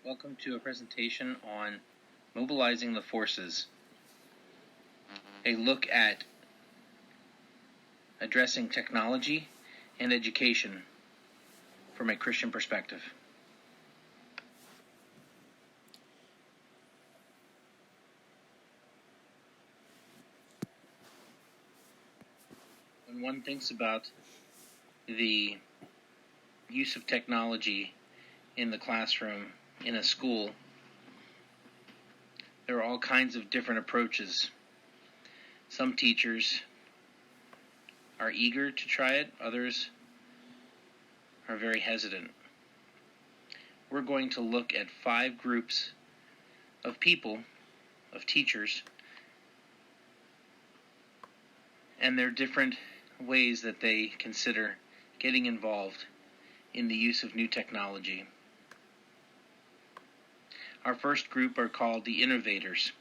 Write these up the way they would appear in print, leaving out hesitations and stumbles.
Welcome to a presentation on Mobilizing the Forces, a look at addressing technology and education from a Christian perspective. When one thinks about the use of technology in the classroom, in a school, there are all kinds of different approaches. Some teachers are eager to try it, others are very hesitant. We're going to look at 5 groups of people, of teachers, and their different ways that they consider getting involved in the use of new technology. Our first group are called the innovators.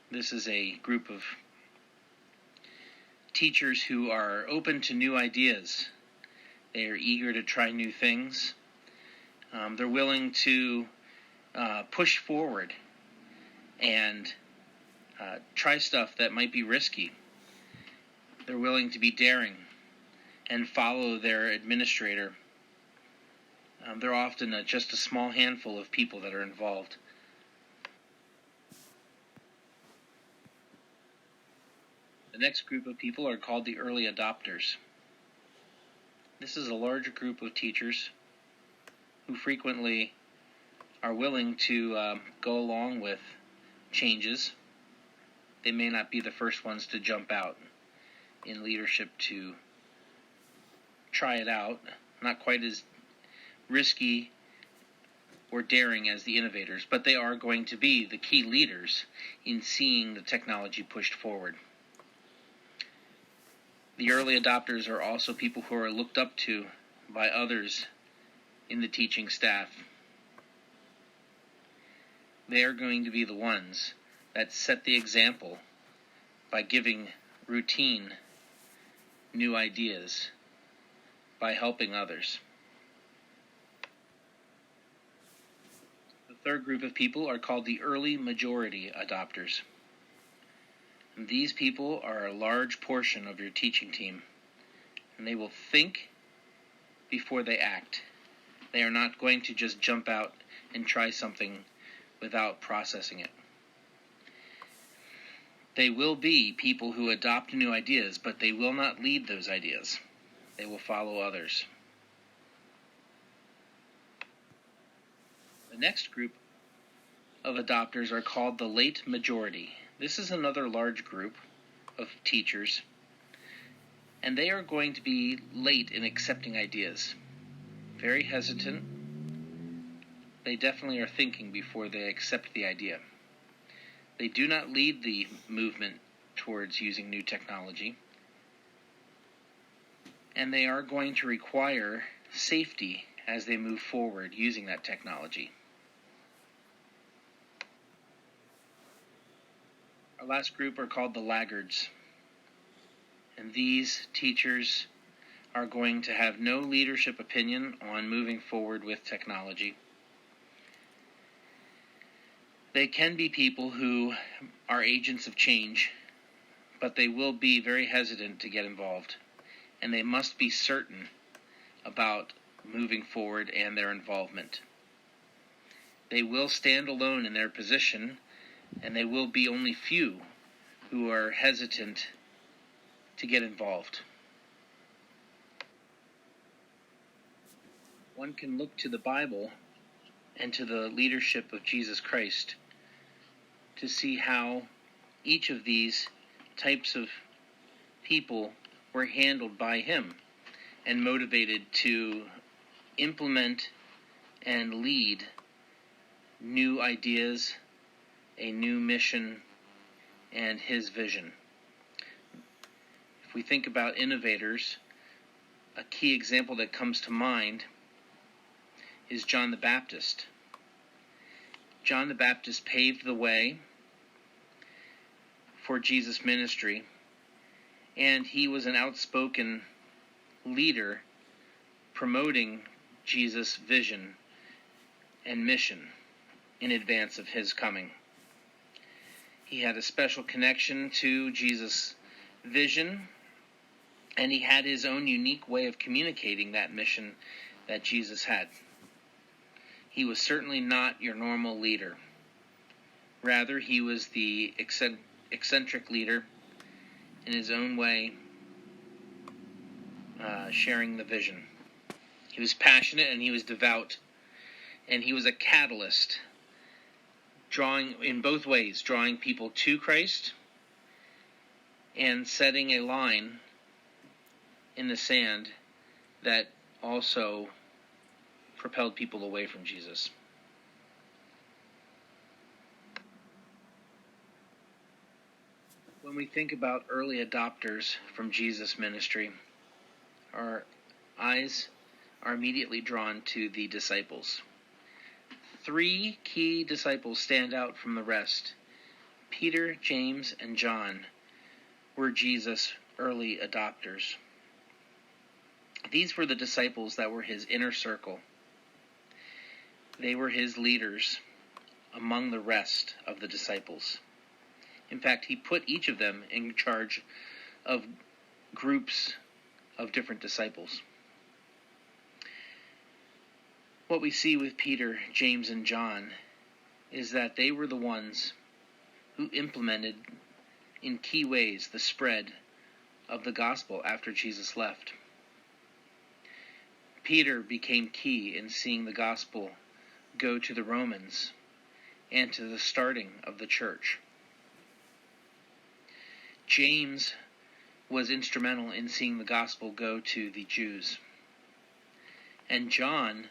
This is a group of teachers who are open to new ideas. They are eager to try new things. They're willing to push forward and try stuff that might be risky. They're willing to be daring and follow their administrator. They're often just a small handful of people that are involved. The next group of people are called the early adopters. This is a larger group of teachers who frequently are willing to go along with changes. They may not be the first ones to jump out in leadership to try it out, not quite as risky or daring as the innovators, but they are going to be the key leaders in seeing the technology pushed forward. The early adopters are also people who are looked up to by others in the teaching staff. They are going to be the ones that set the example by giving routine new ideas, by helping others. The third group of people are called the early majority adopters. And these people are a large portion of your teaching team, and they will think before they act. They are not going to just jump out and try something without processing it. They will be people who adopt new ideas, but they will not lead those ideas. They will follow others. The next group of adopters are called the late majority. This is another large group of teachers, and they are going to be late in accepting ideas. Very hesitant. They definitely are thinking before they accept the idea. They do not lead the movement towards using new technology, and they are going to require safety as they move forward using that technology. Our last group are called the laggards, and these teachers are going to have no leadership opinion on moving forward with technology. They can be people who are agents of change, but they will be very hesitant to get involved, and they must be certain about moving forward and their involvement. They will stand alone in their position, and they will be only few who are hesitant to get involved. One can look to the Bible and to the leadership of Jesus Christ to see how each of these types of people were handled by him and motivated to implement and lead new ideas, a new mission, and his vision. If we think about innovators, a key example that comes to mind is John the Baptist. John the Baptist paved the way for Jesus' ministry, and he was an outspoken leader promoting Jesus' vision and mission in advance of his coming. He had a special connection to Jesus' vision, and he had his own unique way of communicating that mission that Jesus had. He was certainly not your normal leader. Rather, he was the eccentric leader in his own way, sharing the vision. He was passionate and he was devout, and he was a catalyst, drawing in both ways, drawing people to Christ and setting a line in the sand that also propelled people away from Jesus. When we think about early adopters from Jesus' ministry, our eyes are immediately drawn to the disciples. 3 key disciples stand out from the rest. Peter, James, and John were Jesus' early adopters. These were the disciples that were his inner circle. They were his leaders among the rest of the disciples. In fact, he put each of them in charge of groups of different disciples. What we see with Peter, James, and John is that they were the ones who implemented in key ways the spread of the gospel after Jesus left. Peter became key in seeing the gospel go to the Romans and to the starting of the church. James was instrumental in seeing the gospel go to the Jews. And John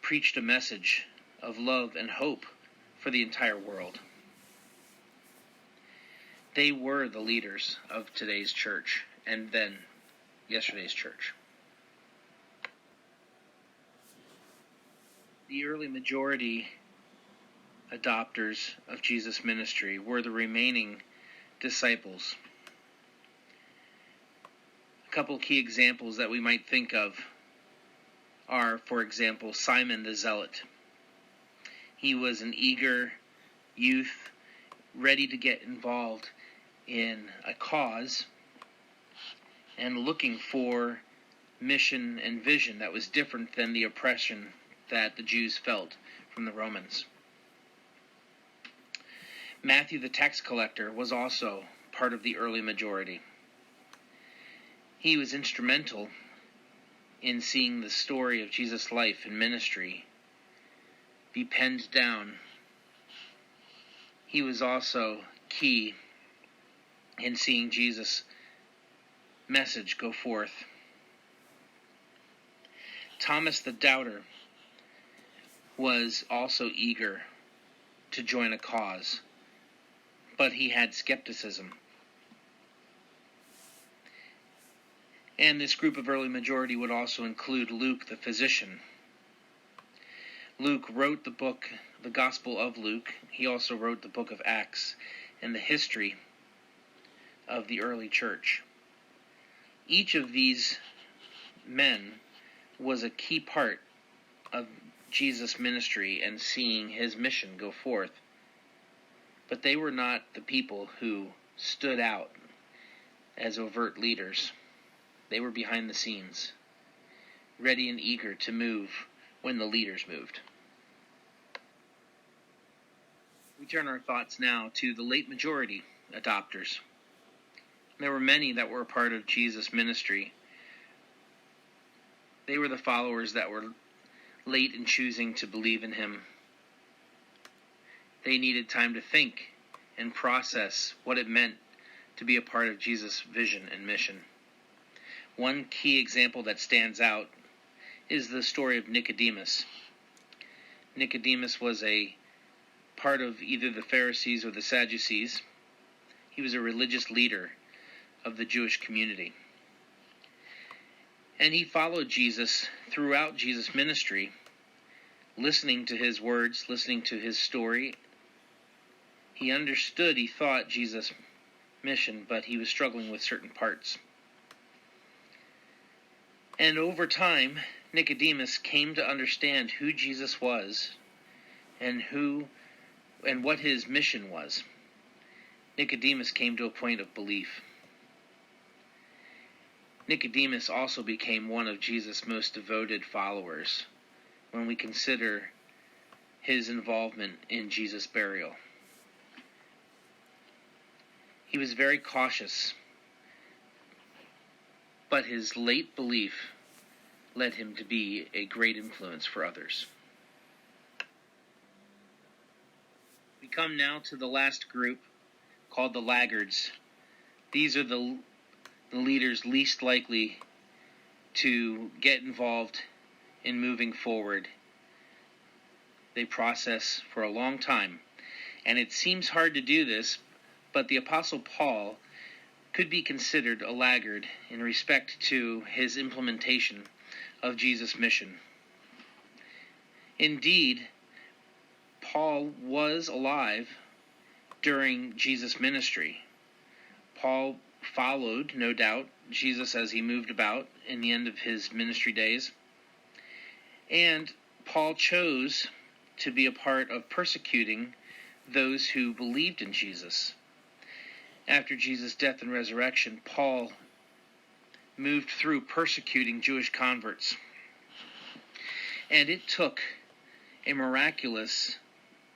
preached a message of love and hope for the entire world. They were the leaders of today's church and then yesterday's church. The early majority adopters of Jesus' ministry were the remaining disciples. A couple key examples that we might think of are, for example, Simon the Zealot. He was an eager youth, ready to get involved in a cause and looking for mission and vision that was different than the oppression that the Jews felt from the Romans. Matthew the tax collector was also part of the early majority. He was instrumental in seeing the story of Jesus' life and ministry be penned down. He was also key in seeing Jesus' message go forth. Thomas the doubter was also eager to join a cause, but he had skepticism. And this group of early majority would also include Luke the physician. Luke wrote the Gospel of Luke. He also wrote the book of Acts and the history of the early church. Each of these men was a key part of Jesus' ministry and seeing his mission go forth. But they were not the people who stood out as overt leaders. They were behind the scenes, ready and eager to move when the leaders moved. We turn our thoughts now to the late majority adopters. There were many that were a part of Jesus' ministry. They were the followers that were late in choosing to believe in him. They needed time to think and process what it meant to be a part of Jesus' vision and mission. One key example that stands out is the story of Nicodemus. Nicodemus was a part of either the Pharisees or the Sadducees. He was a religious leader of the Jewish community. And he followed Jesus throughout Jesus' ministry, listening to his words, listening to his story. He understood, he thought, Jesus' mission, but he was struggling with certain parts. And over time, Nicodemus came to understand who Jesus was and what his mission was, Nicodemus came to a point of belief. Nicodemus also became one of Jesus' most devoted followers when we consider his involvement in Jesus' burial. He was very cautious, but his late belief led him to be a great influence for others. We come now to the last group, called the laggards. These are the leaders least likely to get involved in moving forward. They process for a long time, and it seems hard to do this, but the Apostle Paul could be considered a laggard in respect to his implementation of Jesus' mission. Indeed, Paul was alive during Jesus' ministry. Paul followed, no doubt, Jesus as he moved about in the end of his ministry days. And Paul chose to be a part of persecuting those who believed in Jesus. After Jesus' death and resurrection, Paul moved through persecuting Jewish converts. And it took a miraculous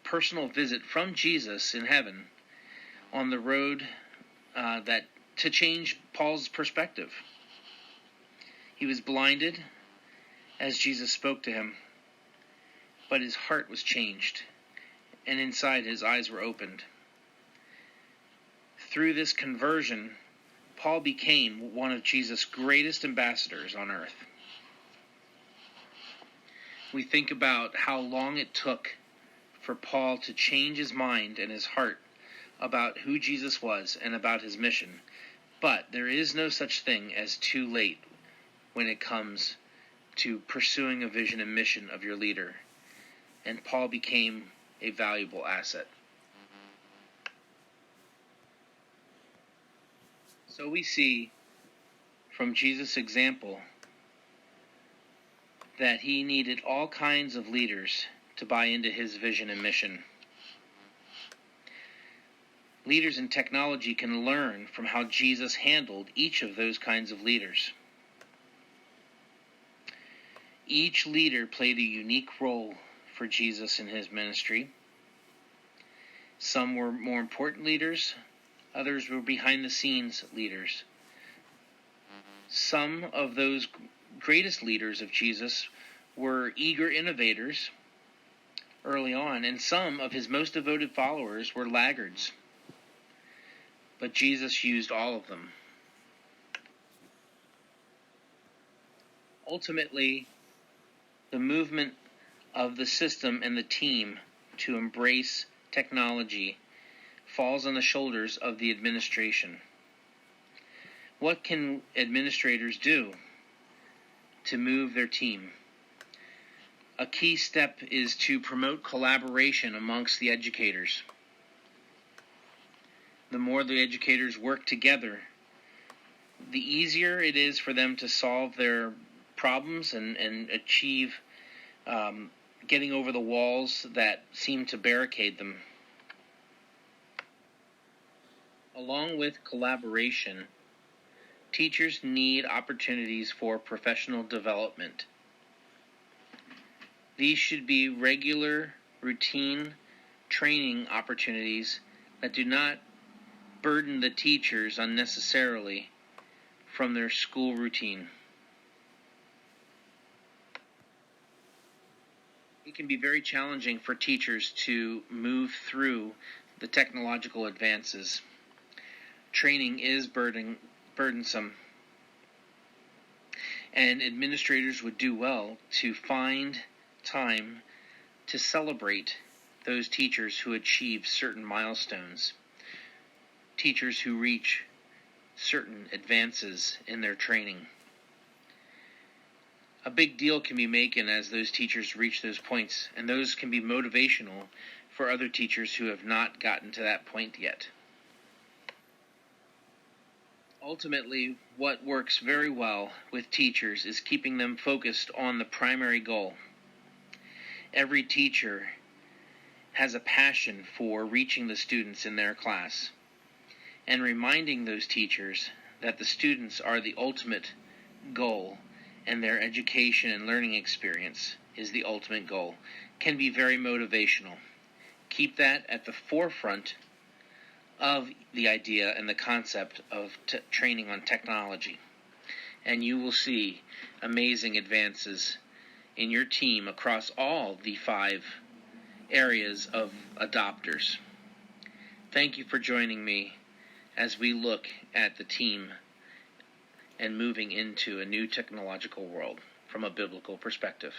personal visit from Jesus in heaven on the road to change Paul's perspective. He was blinded as Jesus spoke to him, but his heart was changed, and inside his eyes were opened. Through this conversion, Paul became one of Jesus' greatest ambassadors on earth. We think about how long it took for Paul to change his mind and his heart about who Jesus was and about his mission. But there is no such thing as too late when it comes to pursuing a vision and mission of your leader. And Paul became a valuable asset. So we see from Jesus' example that he needed all kinds of leaders to buy into his vision and mission. Leaders in technology can learn from how Jesus handled each of those kinds of leaders. Each leader played a unique role for Jesus in his ministry. Some were more important leaders, others were behind-the-scenes leaders. Some of those greatest leaders of Jesus were eager innovators early on, and some of his most devoted followers were laggards. But Jesus used all of them. Ultimately, the movement of the system and the team to embrace technology falls on the shoulders of the administration. What can administrators do to move their team? A key step is to promote collaboration amongst the educators. The more the educators work together, the easier it is for them to solve their problems and achieve getting over the walls that seem to barricade them. Along with collaboration, teachers need opportunities for professional development. These should be regular, routine training opportunities that do not burden the teachers unnecessarily from their school routine. It can be very challenging for teachers to move through the technological advances. Training is burdensome, and administrators would do well to find time to celebrate those teachers who achieve certain milestones, teachers who reach certain advances in their training. A big deal can be made as those teachers reach those points, and those can be motivational for other teachers who have not gotten to that point yet. Ultimately, what works very well with teachers is keeping them focused on the primary goal. Every teacher has a passion for reaching the students in their class, and reminding those teachers that the students are the ultimate goal and their education and learning experience is the ultimate goal, can be very motivational. Keep that at the forefront of the idea and the concept of training on technology, and you will see amazing advances in your team across all the 5 areas of adopters. Thank you for joining me as we look at the team and moving into a new technological world from a biblical perspective.